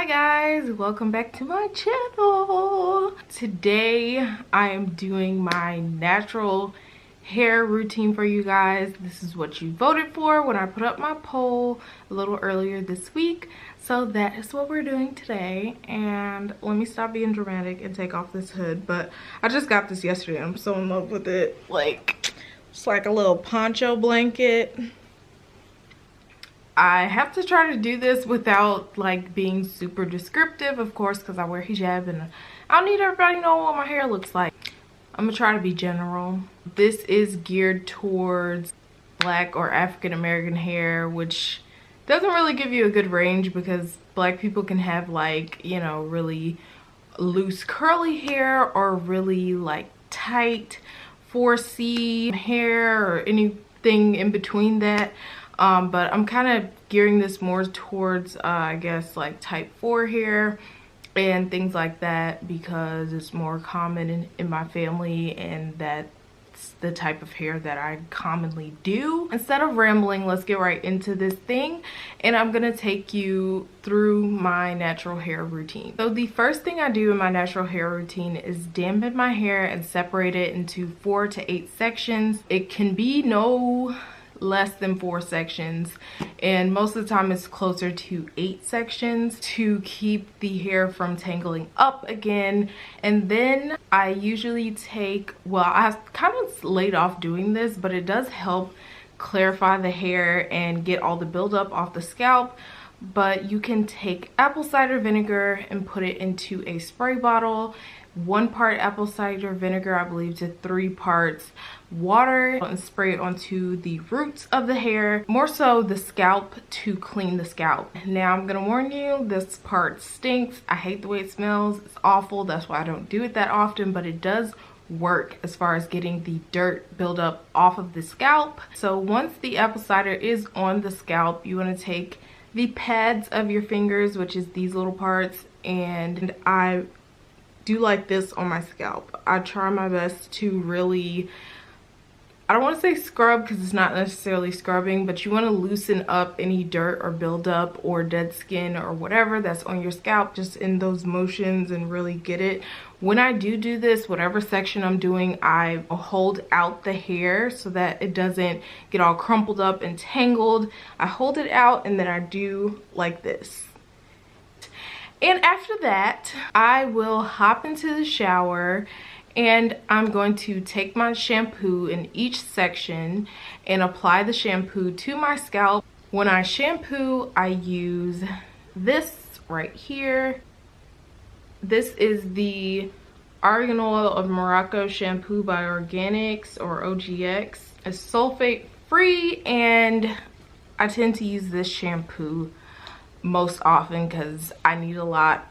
guys, welcome back to my channel. Today I am doing my natural hair routine for you guys. This is what you voted for when I put up my poll a little earlier this week, so that is what we're doing today. And let me stop being dramatic and take off this hood, but I just got this yesterday. I'm so in love with it. Like, it's like a little poncho blanket. I have to try to do this without like being super descriptive, of course, because I wear hijab and I don't need everybody to know what my hair looks like. I'm gonna try to be general. This is geared towards Black or African American hair, which doesn't really give you a good range because Black people can have, like, you know, really loose curly hair or really like tight 4C hair or anything in between that. But I'm kind of gearing this more towards I guess like type 4 hair and things like that, because it's more common in my family, and that's the type of hair that I commonly do. Instead of rambling, let's get right into this thing, and I'm gonna take you through my natural hair routine. So the first thing I do in my natural hair routine is dampen my hair and separate it into 4 to 8 sections. It can be no less than 4 sections, and most of the time it's closer to 8 sections to keep the hair from tangling up again. And then I usually take, well, I kind of laid off doing this, but it does help clarify the hair and get all the buildup off the scalp. But you can take apple cider vinegar and put it into a spray bottle. 1 part apple cider vinegar, I believe, to 3 parts water, and spray it onto the roots of the hair, more so the scalp, to clean the scalp. Now I'm gonna warn you, this part stinks. I hate the way it smells. It's awful. That's why I don't do it that often, but it does work as far as getting the dirt buildup off of the scalp. So once the apple cider is on the scalp, you want to take the pads of your fingers, which is these little parts, and I do like this on my scalp. I try my best to really, I don't want to say scrub because it's not necessarily scrubbing, but you want to loosen up any dirt or buildup or dead skin or whatever that's on your scalp, just in those motions, and really get it. When I do this, whatever section I'm doing, I hold out the hair so that it doesn't get all crumpled up and tangled. I hold it out and then I do like this. And after that, I will hop into the shower, and I'm going to take my shampoo in each section and apply the shampoo to my scalp. When I shampoo, I use this right here. This is the Argan Oil of Morocco shampoo by Organics, or OGX. It's sulfate free, and I tend to use this shampoo most often because I need a lot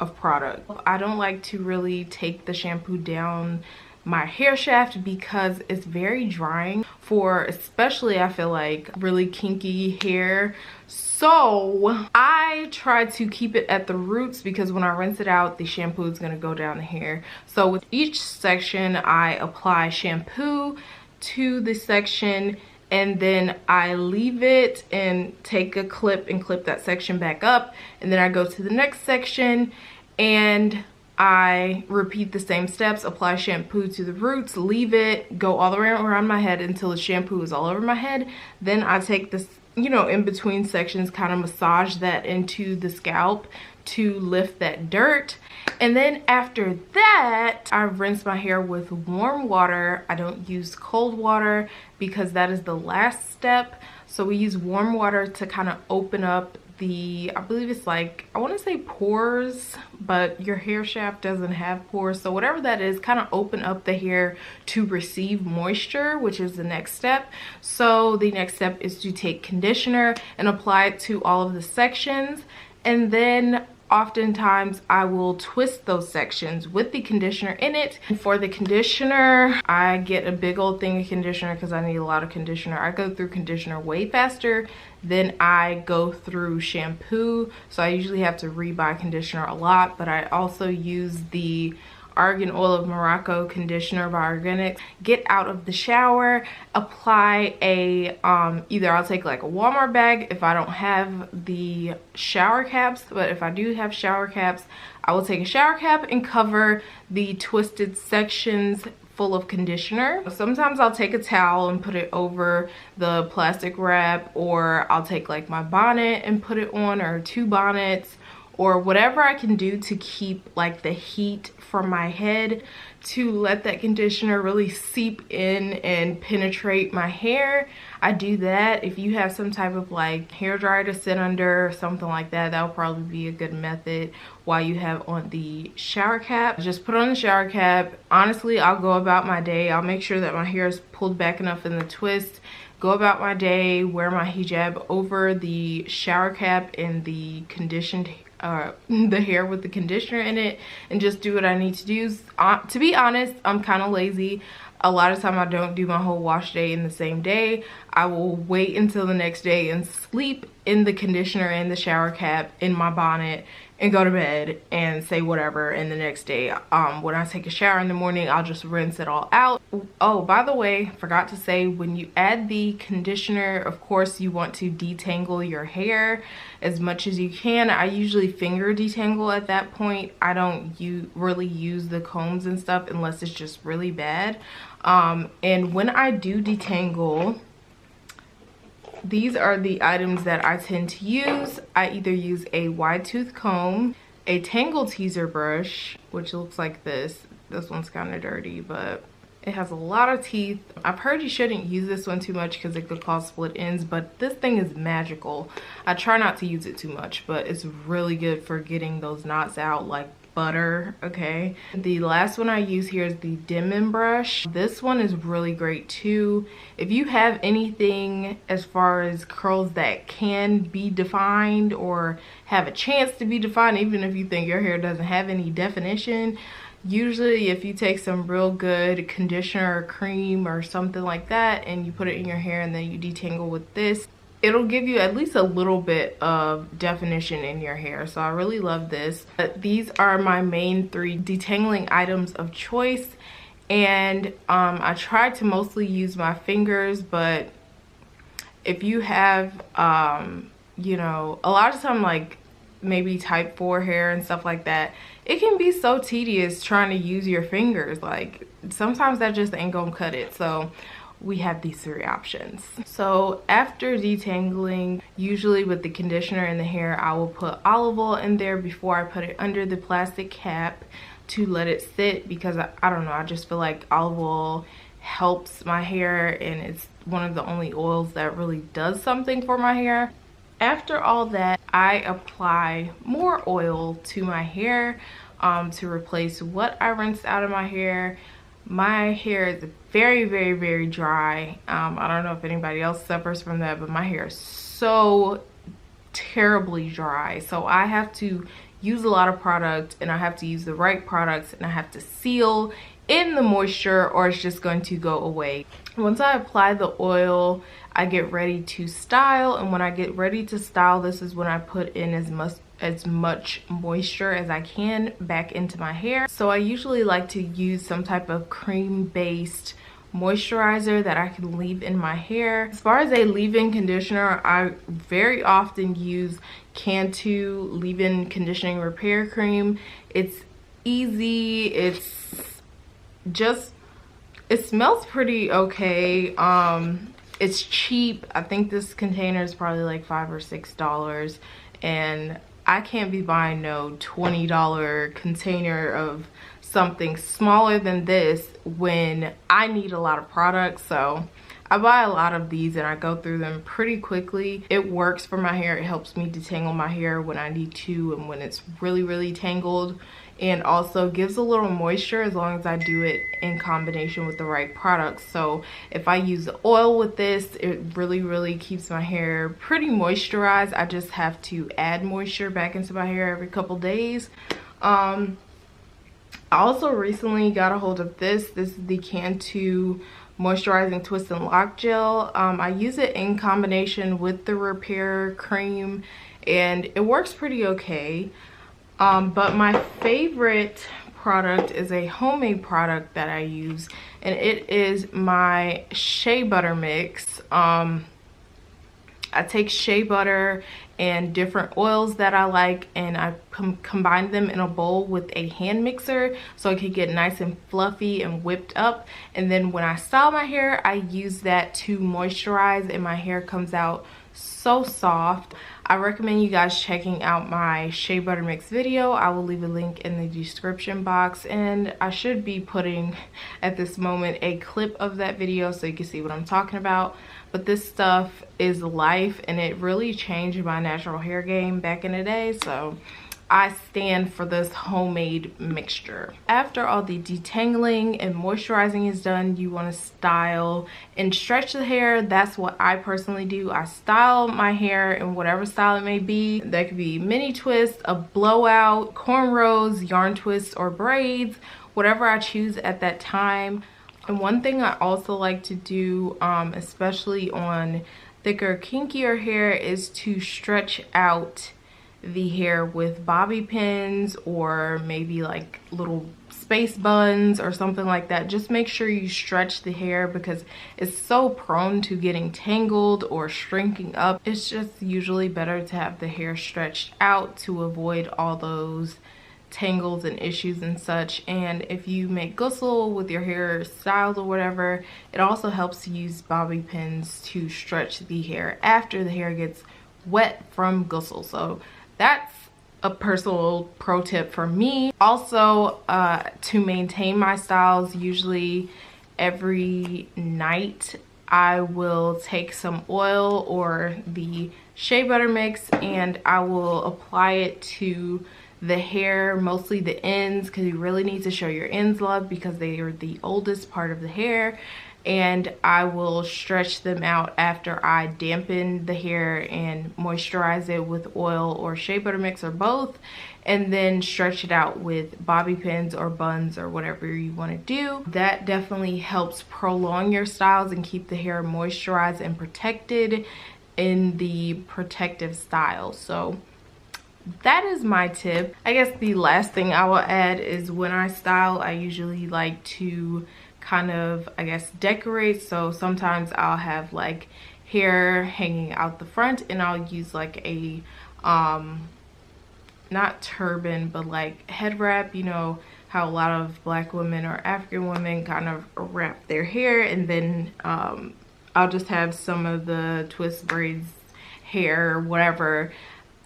of product. I don't like to really take the shampoo down my hair shaft because it's very drying for, especially, I feel like, really kinky hair. So I try to keep it at the roots, because when I rinse it out, the shampoo is going to go down the hair. So with each section, I apply shampoo to the section, and then I leave it and take a clip and clip that section back up, and then I go to the next section and I repeat the same steps. Apply shampoo to the roots, leave it, go all the way around my head until the shampoo is all over my head. Then I take this, you know, in between sections, kind of massage that into the scalp to lift that dirt. And then after that, I rinse my hair with warm water. I don't use cold water because that is the last step. So we use warm water to kind of open up the, I believe it's like, I want to say pores, but your hair shaft doesn't have pores. So whatever that is, kind of open up the hair to receive moisture, which is the next step. So the next step is to take conditioner and apply it to all of the sections. And then oftentimes I will twist those sections with the conditioner in it. And for the conditioner, I get a big old thing of conditioner because I need a lot of conditioner. I go through conditioner way faster than I go through shampoo. So I usually have to rebuy conditioner a lot, but I also use the Argan Oil of Morocco conditioner by Organics. Get out of the shower, apply a either I'll take like a Walmart bag if I don't have the shower caps, but if I do have shower caps, I will take a shower cap and cover the twisted sections full of conditioner. Sometimes I'll take a towel and put it over the plastic wrap, or I'll take like my bonnet and put it on, or 2 bonnets, or whatever I can do to keep like the heat from my head to let that conditioner really seep in and penetrate my hair. I do that. If you have some type of like hair dryer to sit under or something like that, that would probably be a good method while you have on the shower cap. Just put on the shower cap. Honestly, I'll go about my day. I'll make sure that my hair is pulled back enough in the twist. Go about my day, wear my hijab over the shower cap and the conditioned the hair with the conditioner in it, and just do what I need to do. To be honest, I'm kind of lazy. A lot of time I don't do my whole wash day in the same day. I will wait until the next day and sleep in the conditioner and the shower cap in my bonnet and go to bed and say whatever. And the next day, when I take a shower in the morning, I'll just rinse it all out. Oh, by the way, forgot to say, when you add the conditioner, of course you want to detangle your hair as much as you can. I usually finger detangle at that point. I don't really use the combs and stuff unless it's just really bad. And when I do detangle, these are the items that I tend to use. I either use a wide tooth comb, a Tangle Teezer brush, which looks like this. This one's kind of dirty, but it has a lot of teeth. I've heard you shouldn't use this one too much because it could cause split ends, but this thing is magical. I try not to use it too much, but it's really good for getting those knots out like butter. Okay, the last one I use here is the Denman Brush. This one is really great too. If you have anything as far as curls that can be defined or have a chance to be defined, even if you think your hair doesn't have any definition, usually if you take some real good conditioner or cream or something like that and you put it in your hair and then you detangle with this, it'll give you at least a little bit of definition in your hair. So I really love this. But these are my main 3 detangling items of choice, and I try to mostly use my fingers, but if you have you know, a lot of time like maybe type 4 hair and stuff like that, it can be so tedious trying to use your fingers. Like sometimes that just ain't gonna cut it. So we have these 3 options. So after detangling, usually with the conditioner in the hair, I will put olive oil in there before I put it under the plastic cap to let it sit, because I don't know, I just feel like olive oil helps my hair and it's one of the only oils that really does something for my hair. After all that, I apply more oil to my hair to replace what I rinsed out of my hair. My hair is very, very, very dry. I don't know if anybody else suffers from that, but my hair is so terribly dry. So I have to use a lot of product, and I have to use the right products, and I have to seal in the moisture or it's just going to go away. Once I apply the oil, I get ready to style, and when I get ready to style, this is when I put in as much moisture as I can back into my hair. So I usually like to use some type of cream based moisturizer that I can leave in my hair. As far as a leave-in conditioner, I very often use Cantu leave-in conditioning repair cream. It's easy, it smells pretty okay. It's cheap. I think this container is probably like $5 or $6, and I can't be buying no $20 container of something smaller than this when I need a lot of products. So I buy a lot of these and I go through them pretty quickly. It works for my hair. It helps me detangle my hair when I need to and when it's really, really tangled, and also gives a little moisture as long as I do it in combination with the right products. So if I use the oil with this, it really, really keeps my hair pretty moisturized. I just have to add moisture back into my hair every couple days. I also recently got a hold of this. This is the Cantu Moisturizing Twist and Lock Gel. I use it in combination with the repair cream and it works pretty okay. But my favorite product is a homemade product that I use, and it is my shea butter mix. I take shea butter and different oils that I like, and I combine them in a bowl with a hand mixer so it can get nice and fluffy and whipped up. And then when I style my hair, I use that to moisturize, and my hair comes out so soft. I recommend you guys checking out my shea butter mix video. I will leave a link in the description box, and I should be putting at this moment a clip of that video so you can see what I'm talking about. But this stuff is life, and it really changed my natural hair game back in the day, so I stand for this homemade mixture. After all the detangling and moisturizing is done, you want to style and stretch the hair. That's what I personally do. I style my hair in whatever style it may be. That could be mini twist, a blowout, cornrows, yarn twists, or braids, whatever I choose at that time. And one thing I also like to do, especially on thicker, kinkier hair, is to stretch out the hair with bobby pins or maybe like little space buns or something like that. Just make sure you stretch the hair because it's so prone to getting tangled or shrinking up. It's just usually better to have the hair stretched out to avoid all those tangles and issues and such. And if you make gusle with your hair styles or whatever, it also helps to use bobby pins to stretch the hair after the hair gets wet from gusle. So that's a personal pro tip for me. Also, to maintain my styles, usually every night I will take some oil or the shea butter mix, and I will apply it to the hair, mostly the ends, because you really need to show your ends love because they are the oldest part of the hair. And I will stretch them out after I dampen the hair and moisturize it with oil or shea butter mix or both, and then stretch it out with bobby pins or buns or whatever you want to do. That definitely helps prolong your styles and keep the hair moisturized and protected in the protective style. So that is my tip. I guess the last thing I will add is when I style, I usually like to kind of, I guess, decorate. So sometimes I'll have like hair hanging out the front, and I'll use like a not turban but like head wrap. You know how a lot of black women or African women kind of wrap their hair, and then I'll just have some of the twist braids, hair, whatever,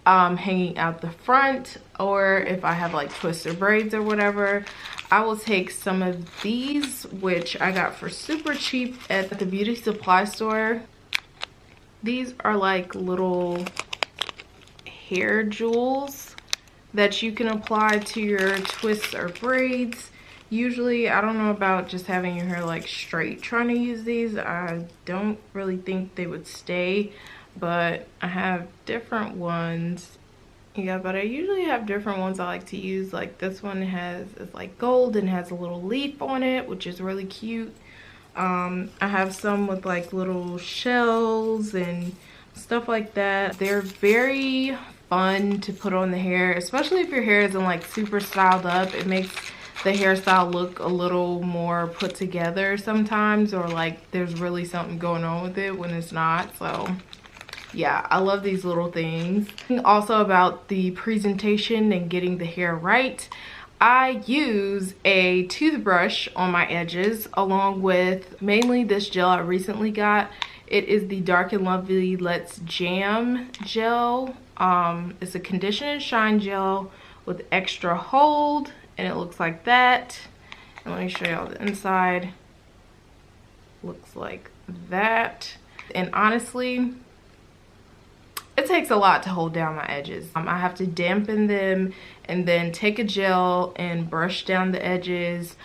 hanging out the front. Or if I have like twister braids or whatever, I will take some of these, which I got for super cheap at the beauty supply store. These are like little hair jewels that you can apply to your twists or braids. Usually, I don't know about just having your hair like straight trying to use these. I don't really think they would stay, but I have different ones. Yeah, but I usually have different ones I like to use. Like this one is like gold and has a little leaf on it, which is really cute. I have some with like little shells and stuff like that. They're very fun to put on the hair, especially if your hair isn't like super styled up. It makes the hairstyle look a little more put together sometimes, or like there's really something going on with it when it's not. So yeah, I love these little things. Also about the presentation and getting the hair right, I use a toothbrush on my edges along with mainly this gel I recently got. It is the Dark and Lovely Let's Jam gel. It's a condition and shine gel with extra hold, and it looks like that. And let me show y'all the inside. Looks like that. And honestly, it takes a lot to hold down my edges. I have to dampen them and then take a gel and brush down the edges.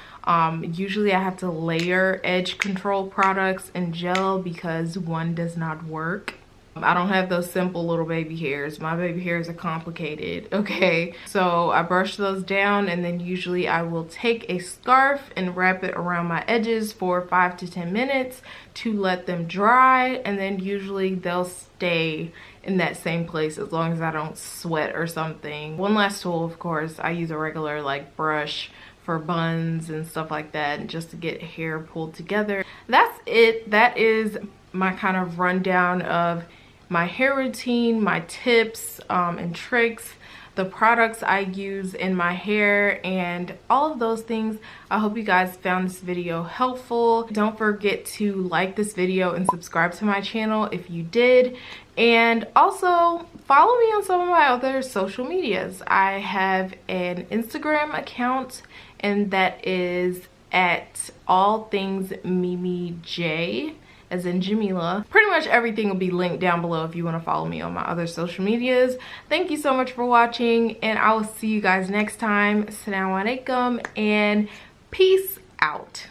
Usually I have to layer edge control products and gel because one does not work. I don't have those simple little baby hairs. My baby hairs are complicated, okay? So I brush those down, and then usually I will take a scarf and wrap it around my edges for 5 to 10 minutes to let them dry, and then usually they'll stay in that same place as long as I don't sweat or something. One last tool, of course, I use a regular like brush for buns and stuff like that, and just to get hair pulled together. That's it. That is my kind of rundown of my hair routine, my tips and tricks, the products I use in my hair, and all of those things. I hope you guys found this video helpful. Don't forget to like this video and subscribe to my channel if you did, and also follow me on some of my other social medias. I have an Instagram account, and that is at AllThingsMiMi, as in Jameelah. Pretty much everything will be linked down below if you want to follow me on my other social medias. Thank you so much for watching, and I will see you guys next time. Assalamu alaikum and peace out.